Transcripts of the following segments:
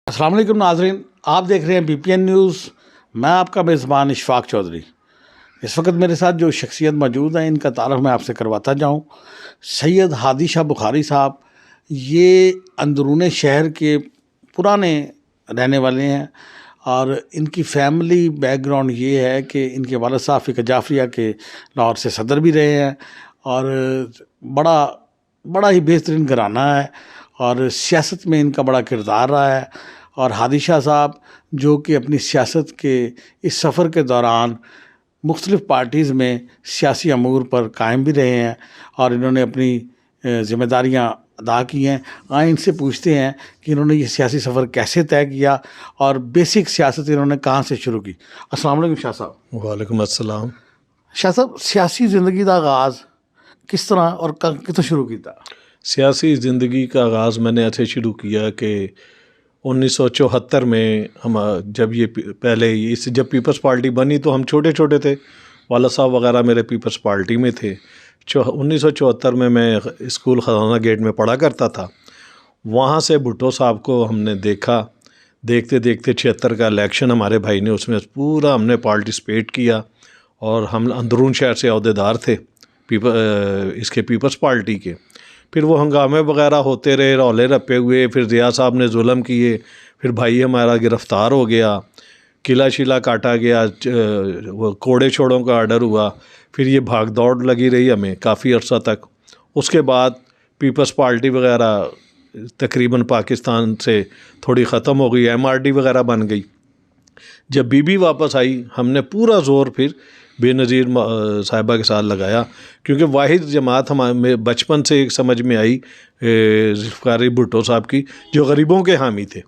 अस्सलाम वालेकुम नाज़रीन, आप देख रहे हैं BPN न्यूज़। मैं आपका मेज़बान इशफाक चौधरी। इस वक्त मेरे साथ जो शख्सियत मौजूद हैं इनका तारफ़ मैं आपसे करवाता जाऊँ। सैयद हादी शाह बुखारी साहब, ये अंदरूनी शहर के पुराने रहने वाले हैं और इनकी फ़ैमिली बैकग्राउंड ये है कि इनके वालिद साहब फ़िक़्ह जाफ़रिया के लाहौर से सदर भी रहे हैं और बड़ा ही बेहतरीन घराना है और सियासत में इनका बड़ा किरदार रहा है। और हादी शाह साहब जो कि अपनी सियासत के इस सफ़र के दौरान मुख्तलिफ़ पार्टीज़ में सियासी अमूर पर कायम भी रहे हैं और इन्होंने अपनी ज़िम्मेदारियां अदा की हैं। आए इनसे पूछते हैं कि इन्होंने ये सियासी सफ़र कैसे तय किया और बेसिक सियासत इन्होंने कहाँ से शुरू की। अस्सलाम वालेकुम शाह साहब। वालेकुम अस्सलाम। शाह साहब, सियासी ज़िंदगी का आगाज़ किस तरह और कितों शुरू किया? सियासी ज़िंदगी का आगाज़ मैंने ऐसे शुरू किया कि 1974 में हम जब पीपल्स पार्टी बनी तो हम छोटे छोटे थे। वाला साहब वगैरह मेरे पीपल्स पार्टी में थे। 1974 में मैं स्कूल खजाना गेट में पढ़ा करता था। वहाँ से भुट्टो साहब को हमने देखा। देखते देखते 76 का इलेक्शन हमारे भाई ने उसमें पूरा हमने पार्टिसिपेट किया और हम अंदरून शहर से अहदेदार थे इसके पीपल्स पार्टी के। फिर वो हंगामे वगैरह होते रहे, रौले रप्पे हुए, फिर ज़िया साहब ने जुल्म किए, फिर भाई हमारा गिरफ़्तार हो गया, किला शिला काटा गया, वो कोड़े छोड़ों का आर्डर हुआ। फिर ये भाग दौड़ लगी रही हमें काफ़ी अर्सा तक। उसके बाद पीपल्स पार्टी वगैरह तकरीबन पाकिस्तान से थोड़ी ख़त्म हो गई, MRD वगैरह बन गई। जब बीबी वापस आई हमने पूरा ज़ोर फिर बेनज़ीर साहिबा के साथ लगाया, क्योंकि वाहिद जमात हमारे बचपन से एक समझ में आई ज़ुल्फ़िकार भुट्टो साहब की, जो गरीबों के हामी थे।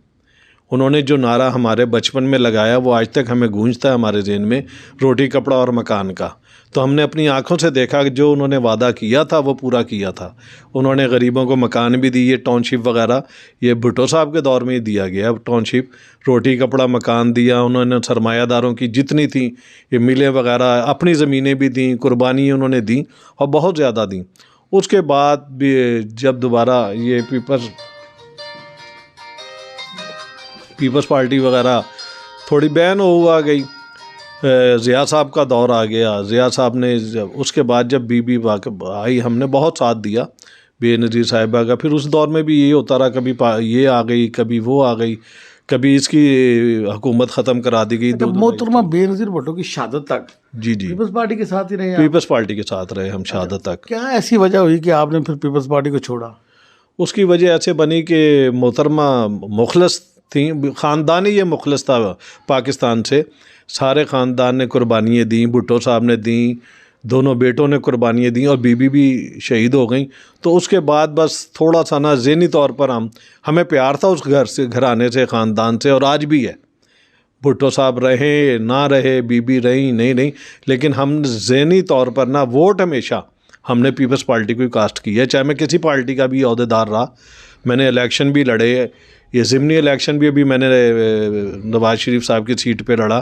उन्होंने जो नारा हमारे बचपन में लगाया वो आज तक हमें गूंजता है हमारे ज़हन में, रोटी कपड़ा और मकान का। तो हमने अपनी आँखों से देखा कि जो उन्होंने वादा किया था वो पूरा किया था। उन्होंने गरीबों को मकान भी दिए, टाउनशिप वगैरह ये भुट्टो साहब के दौर में ही दिया गया। टाउनशिप, रोटी कपड़ा मकान दिया उन्होंने। सरमायादारों की जितनी थी ये मिलें वगैरह, अपनी ज़मीनें भी दी, कुर्बानी उन्होंने दी और बहुत ज़्यादा दी। उसके बाद भी जब दोबारा ये पीपल्स पार्टी वगैरह थोड़ी बैन हुआ गई, ज़िया साहब का दौर आ गया। ज़िया साहब ने उसके बाद जब बीबी आई हमने बहुत साथ दिया बेनज़ीर साहिबा का। फिर उस दौर में भी ये होता रहा, कभी ये आ गई, कभी वो आ गई, कभी इसकी हुकूमत ख़त्म करा दी गई। मोहतरमा बेनज़ीर भुट्टो की शहादत तक जी पीपल्स पार्टी के साथ ही रहे? पीपल्स पार्टी के साथ रहे हम शहादत तक। क्या ऐसी वजह हुई कि आपने फिर पीपल्स पार्टी को छोड़ा? उसकी वजह ऐसे बनी कि मोहतरमा मुखलस थी, ख़ानदान ही ये मुखलस था पाकिस्तान से। सारे ख़ानदान ने कुर्बानियाँ दी, भुट्टो साहब ने दी, दोनों बेटों ने कुर्बानियाँ दी और बीबी भी शहीद हो गई। तो उसके बाद बस थोड़ा सा ना ज़हनी तौर पर हमें प्यार था उस घराने से, ख़ानदान से, और आज भी है। भुट्टो साहब रहे ना रहे, बीबी रही नहीं, लेकिन हम ज़हनी तौर पर ना वोट हमेशा हमने पीपल्स पार्टी को ही कास्ट किया, चाहे मैं किसी पार्टी का भी अहदेदार रहा। मैंने इलेक्शन भी लड़े, ये ज़िमनी इलेक्शन भी अभी मैंने नवाज़ शरीफ साहब की सीट पे लड़ा,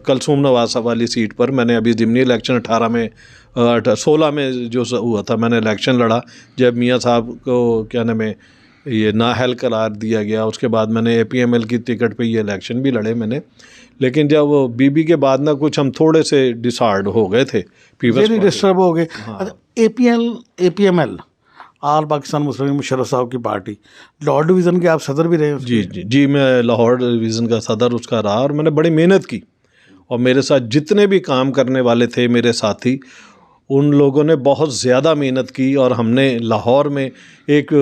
कलसूम नवाज़ वाली सीट पर। मैंने अभी ज़िमनी इलेक्शन 16 में जो हुआ था मैंने इलेक्शन लड़ा, जब मियाँ साहब को क्या नाम है ये नाअहल करार दिया गया। उसके बाद मैंने APML की टिकट पे ये इलेक्शन भी लड़े मैंने। लेकिन जब वो बीबी के बाद ना कुछ हम थोड़े से डिसार्ड हो गए थे, डिस्टर्ब हो गए। APML आल पाकिस्तान मुस्लिम मुशर्रफ साहब की पार्टी, लाहौर डिवीज़न के आप सदर भी रहे? जी, मैं लाहौर डिवीज़न का सदर उसका रहा और मैंने बड़ी मेहनत की। और मेरे साथ जितने भी काम करने वाले थे मेरे साथी, उन लोगों ने बहुत ज़्यादा मेहनत की और हमने लाहौर में एक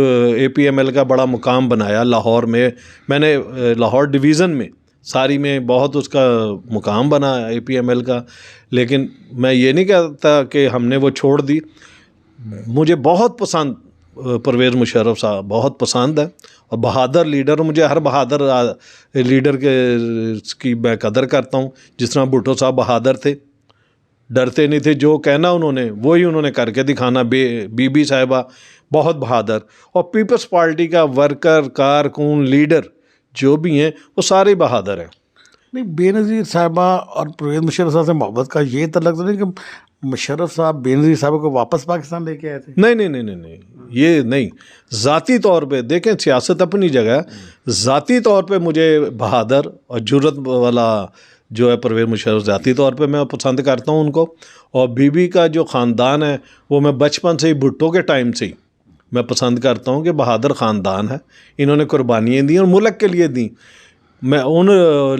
APML का बड़ा मुकाम बनाया। लाहौर में मैंने लाहौर डिवीज़न में सारी में बहुत उसका मुकाम बना APML का। लेकिन मैं ये नहीं कहता कि हमने वो छोड़ दी। मुझे बहुत पसंद परवेज़ मुशर्रफ साहब, बहुत पसंद है और बहादुर लीडर। मुझे हर बहादुर लीडर की मैं कदर करता हूँ। जिस तरह भुट्टो साहब बहादुर थे, डरते नहीं थे, जो कहना उन्होंने वही उन्होंने करके दिखाना। बीबी साहिबा बहुत बहादुर। और पीपल्स पार्टी का वर्कर, कारकुन, लीडर जो भी हैं वो सारे बहादुर हैं। नहीं, बेनज़ीर साहिबा और परवेज़ मुशर्रफ साहब से मोहब्बत का ये तल्लुक़ तो नहीं कि मुशर्रफ साहब बेनज़ीर साहब को वापस पाकिस्तान लेके आए थे? नहीं नहीं नहीं नहीं नहीं, ये नहीं। ज़ाती तौर पे देखें, सियासत अपनी जगह है, ज़ाती तौर पे मुझे बहादुर और जुर्रत वाला जो है परवेज़ मुशर्रफ ज़ाती तौर पे मैं पसंद करता हूँ उनको। और बीबी का जो ख़ानदान है वो मैं बचपन से ही, भुट्टो के टाइम से ही मैं पसंद करता हूँ कि बहादुर ख़ानदान है, इन्होंने कुर्बानियाँ दी और मुल्क के लिए दी। मैं उन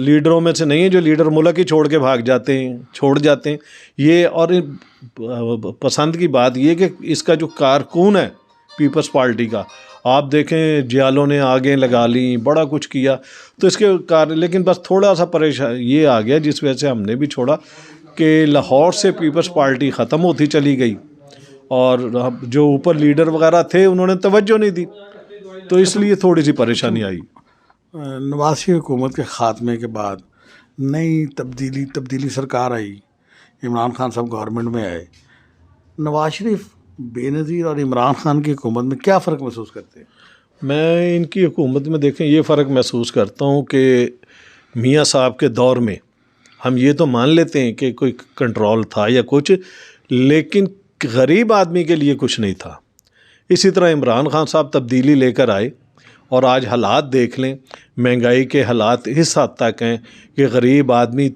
लीडरों में से नहीं है जो लीडर मुल्क ही छोड़ के भाग जाते हैं, छोड़ जाते हैं ये। और पसंद की बात ये कि इसका जो कारकुन है पीपल्स पार्टी का, आप देखें जियालों ने आगे लगा ली, बड़ा कुछ किया, तो इसके कारण लेकिन बस थोड़ा सा परेशान ये आ गया जिस वजह से हमने भी छोड़ा कि लाहौर से पीपल्स पार्टी ख़त्म होती चली गई और जो ऊपर लीडर वगैरह थे उन्होंने तवज्जो नहीं दी, तो इसलिए थोड़ी सी परेशानी आई। नवाज शरीफ हुकूमत के ख़ात्मे के बाद नई तब्दीली सरकार आई, इमरान खान साहब गवर्नमेंट में आए। नवाज शरीफ, बेनज़ीर और इमरान खान की हुकूमत में क्या फ़र्क महसूस करते हैं? मैं इनकी हुकूमत में देखें ये फ़र्क महसूस करता हूँ कि मियाँ साहब के दौर में हम ये तो मान लेते हैं कि कोई कंट्रोल था या कुछ, लेकिन गरीब आदमी के लिए कुछ नहीं था। इसी तरह इमरान खान साहब तब्दीली लेकर आए और आज हालात देख लें, महंगाई के हालात इस हद तक हैं कि गरीब आदमी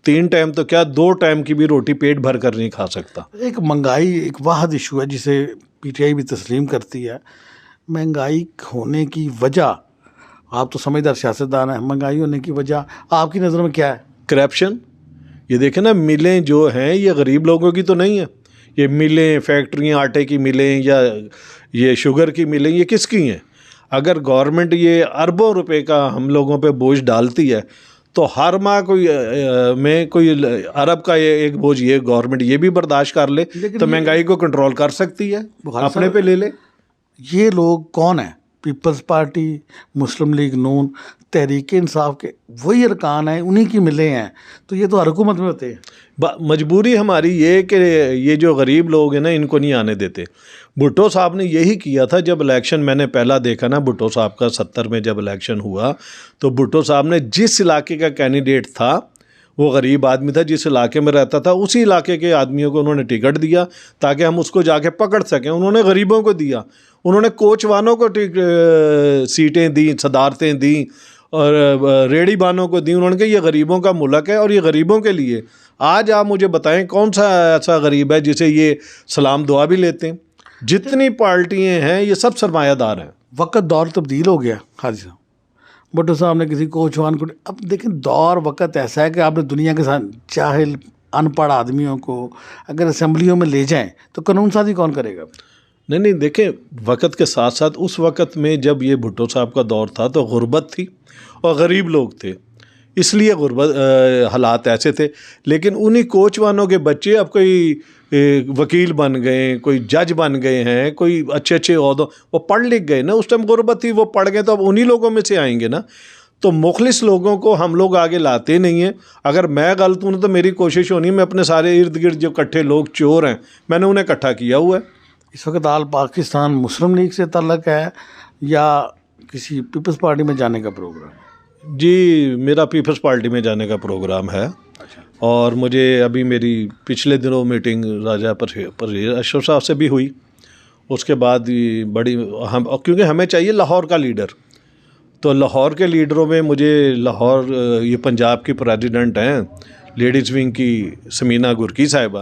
3 टाइम तो क्या 2 टाइम की भी रोटी पेट भर कर नहीं खा सकता। एक महंगाई एक वाहद इशू है जिसे पीटीआई भी तस्लीम करती है। महंगाई होने की वजह, आप तो समझदार सियासतदान हैं, महंगाई होने की वजह आपकी नज़र में क्या है? करप्शन। ये देखें ना, मिलें जो हैं ये गरीब लोगों की तो नहीं है। ये मिलें, फैक्ट्रियाँ आटे की मिलें या ये शुगर की मिलें, ये किसकी हैं? अगर गवर्नमेंट ये अरबों रुपए का हम लोगों पे बोझ डालती है तो हर माह कोई अरब का ये एक बोझ ये गवर्नमेंट ये भी बर्दाश्त कर ले तो महंगाई को कंट्रोल कर सकती है, अपने पे ले ले। ये लोग कौन है? पीपल्स पार्टी, मुस्लिम लीग नून, तहरीक इंसाफ के वही अरकान हैं, उन्हीं की मिले हैं, तो ये तो हर हुकूमत में होते हैं। मजबूरी हमारी ये कि ये जो गरीब लोग हैं ना इनको नहीं आने देते। भुट्टो साहब ने यही किया था जब इलेक्शन मैंने पहला देखा ना भुट्टो साहब का 70 में जब इलेक्शन हुआ, तो भुट्टो साहब ने जिस इलाके का कैंडिडेट था वो गरीब आदमी था, जिस इलाके में रहता था उसी इलाके के आदमियों को उन्होंने टिकट दिया ताकि हम उसको जाके पकड़ सकें। उन्होंने गरीबों को दिया, उन्होंने कोचवानों को सीटें दी, सदारतें दी और रेड़ी बानों को दी। उन्होंने कहा ये गरीबों का मुल्क है और ये गरीबों के लिए। आज आप मुझे बताएं कौन सा ऐसा गरीब है जिसे ये सलाम दुआ भी लेते हैं? जितनी पार्टियां हैं ये सब सरमायादार हैं। वक्त दौर तब्दील हो गया हाजी साहब। भुट्टो साहब ने किसी कोचवान को, अब देखें दौर वक्त ऐसा है कि आपने दुनिया के साथ जाहिल अनपढ़ आदमियों को अगर असेंबलियों में ले जाएं तो कानून साजी कौन करेगा? नहीं देखें, वक्त के साथ साथ उस वक्त में जब ये भुट्टो साहब का दौर था तो गुर्बत थी और गरीब लोग थे, इसलिए गुर्बत हालात ऐसे थे। लेकिन उन्हीं कोचवानों के बच्चे अब कोई वकील बन गए, कोई जज बन गए हैं, कोई अच्छे अच्छे ओहदों, वो पढ़ लिख गए ना। उस टाइम गुर्बत थी, वो पढ़ गए तो अब उन्हीं लोगों में से आएंगे ना। तो मुखलिस लोगों को हम लोग आगे लाते नहीं हैं। अगर मैं गलत हूँ तो मेरी कोशिश होनी है मैं अपने सारे इर्द गिर्द जो इकट्ठे लोग चोर हैं मैंने उन्हें इकट्ठा किया हुआ है। इस वक्त आल पाकिस्तान मुस्लिम लीग से ताल्लुक़ है या किसी पीपल्स पार्टी में जाने का प्रोग्राम? जी, मेरा पीपल्स पार्टी में जाने का प्रोग्राम है। और मुझे अभी मेरी पिछले दिनों मीटिंग राजा परवेज़ अशरफ साहब से भी हुई। उसके बाद बड़ी हम, क्योंकि हमें चाहिए लाहौर का लीडर, तो लाहौर के लीडरों में मुझे लाहौर ये पंजाब की प्रेसिडेंट हैं लेडीज़ विंग की समीना गुरकी साहिबा,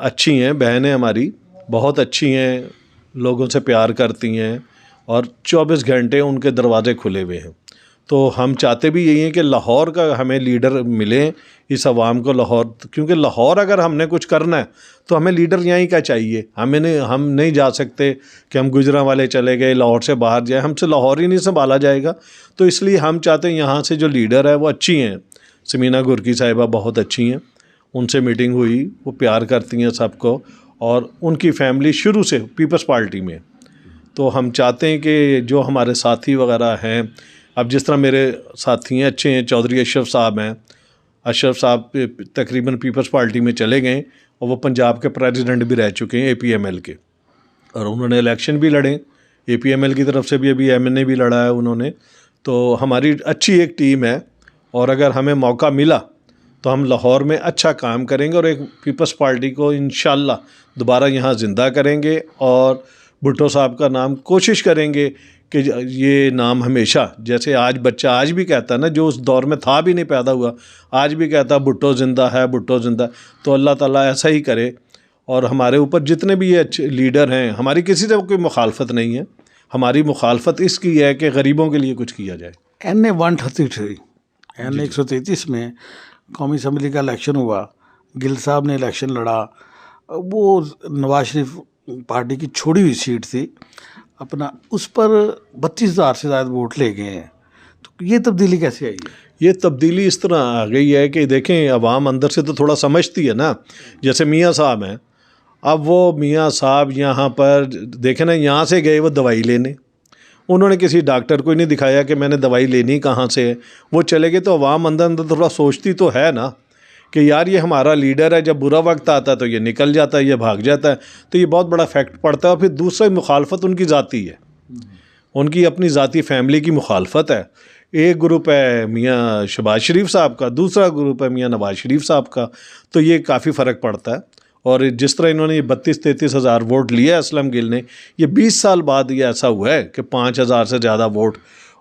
अच्छी हैं, बहनें हमारी बहुत अच्छी हैं, लोगों से प्यार करती हैं और 24 घंटे उनके दरवाजे खुले हुए हैं। तो हम चाहते भी यही हैं कि लाहौर का हमें लीडर मिले, इस आवाम को लाहौर, क्योंकि लाहौर अगर हमने कुछ करना है तो हमें लीडर यहीं का चाहिए। हम नहीं जा सकते कि हम गुजरांवाले चले गए लाहौर से बाहर जाए, हमसे लाहौर ही नहीं संभाला जाएगा। तो इसलिए हम चाहते हैं यहाँ से जो लीडर है वो अच्छी हैं। समीना गुरकी साहिबा बहुत अच्छी हैं, उनसे मीटिंग हुई, वो प्यार करती हैं सबको और उनकी फैमिली शुरू से पीपल्स पार्टी में। तो हम चाहते हैं कि जो हमारे साथी वगैरह हैं, अब जिस तरह मेरे साथी हैं अच्छे हैं, चौधरी अशरफ साहब हैं, अशरफ साहब तकरीबन पीपल्स पार्टी में चले गए और वो पंजाब के प्रेसिडेंट भी रह चुके हैं APML के, और उन्होंने इलेक्शन भी लड़े, APML की तरफ से भी अभी MNA भी लड़ा है उन्होंने। तो हमारी अच्छी एक टीम है और अगर हमें मौका मिला तो हम लाहौर में अच्छा काम करेंगे और एक पीपल्स पार्टी को इंशाल्लाह दोबारा यहाँ ज़िंदा करेंगे। और भुट्टो साहब का नाम कोशिश करेंगे कि ये नाम हमेशा, जैसे आज बच्चा आज भी कहता है ना, जो उस दौर में था भी नहीं पैदा हुआ, आज भी कहता भुट्टो ज़िंदा है, भुट्टो ज़िंदा। तो अल्लाह ताला ऐसा ही करे। और हमारे ऊपर जितने भी ये अच्छे लीडर हैं, हमारी किसी से कोई मुखालफत नहीं है, हमारी मुखालफत इसकी है कि गरीबों के लिए कुछ किया जाए। NA 133 NA 133 में कौमी असम्बली का इलेक्शन हुआ, गिल साहब ने इलेक्शन लड़ा, वो नवाज शरीफ पार्टी की छोड़ी हुई सीट थी अपना, उस पर 32,000 से ज़्यादा वोट ले गए हैं। तो ये तब्दीली कैसे आई है? ये तब्दीली इस तरह आ गई है कि देखें, अवाम अंदर से तो थोड़ा समझती है ना। जैसे मियाँ साहब हैं, अब वो मियाँ साहब यहाँ पर देखें ना, यहाँ से गए वो दवाई लेने, उन्होंने किसी डॉक्टर को ही नहीं दिखाया कि मैंने दवाई लेनी कहाँ से है, वो चले गए। तो अवाम अंदर अंदर थोड़ा सोचती तो है ना कि यार ये हमारा लीडर है, जब बुरा वक्त आता है तो ये निकल जाता है, ये भाग जाता है। तो ये बहुत बड़ा फैक्ट पड़ता है। और फिर दूसरा मुखालफत उनकी ज़ाती है, उनकी अपनी ज़ाती फैमिली की मुखालफत है। एक ग्रुप है मियाँ शहबाज शरीफ साहब का, दूसरा ग्रुप है मियाँ नवाज शरीफ साहब का। तो ये काफ़ी फ़र्क पड़ता है। और जिस तरह इन्होंने ये 32-33 हज़ार वोट लिया असलम गिल ने, ये 20 साल बाद ये ऐसा हुआ है कि 5,000 से ज़्यादा वोट।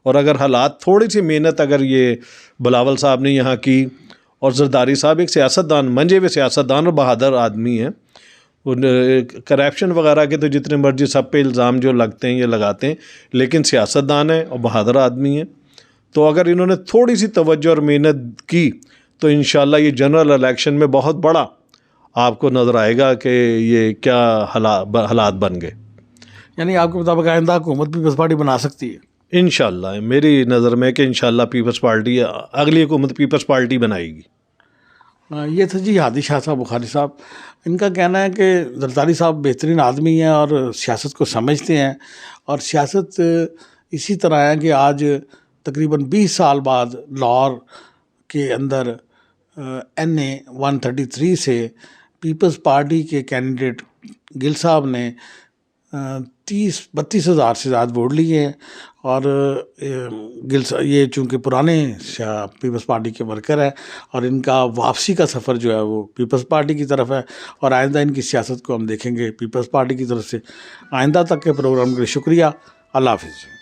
और अगर हालात, थोड़ी सी मेहनत अगर ये बिलावल साहब ने यहाँ की, और जरदारी साहब एक सियासतदान, मंजे हुए सियासतदान और बहादुर आदमी हैं, करप्शन वगैरह के तो जितने मर्जी सब पे इल्ज़ाम जो लगते हैं ये लगाते हैं, लेकिन सियासतदान है और बहादुर आदमी है। तो अगर इन्होंने थोड़ी सी तवज्जो और मेहनत की तो इंशाल्लाह ये जनरल इलेक्शन में बहुत बड़ा आपको नज़र आएगा कि ये क्या हालात बन गए। यानी आपके मुताबिक आइंदा हुकूमत पीपल्स पार्टी बना सकती है? इंशाल्लाह मेरी नज़र में कि इंशाल्लाह पीपल्स पार्टी, अगली हुकूमत पीपल्स पार्टी बनाएगी। ये था जी हादी शाह साहब बुखारी साहब। इनका कहना है कि जरदारी साहब बेहतरीन आदमी हैं और सियासत को समझते हैं, और सियासत इसी तरह है कि आज तकरीबन 20 साल बाद लाहौर के अंदर NA 133 से पीपल्स पार्टी के कैंडिडेट गिल साहब ने 32 हज़ार से ज़्यादा वोट लिए हैं। और गिल ये चूँकि पुराने पीपल्स पार्टी के वर्कर हैं, और इनका वापसी का सफ़र जो है वो पीपल्स पार्टी की तरफ है, और आइंदा इनकी सियासत को हम देखेंगे पीपल्स पार्टी की तरफ से। आइंदा तक के प्रोग्राम के लिए शुक्रिया। अल्लाह हाफ़िज़।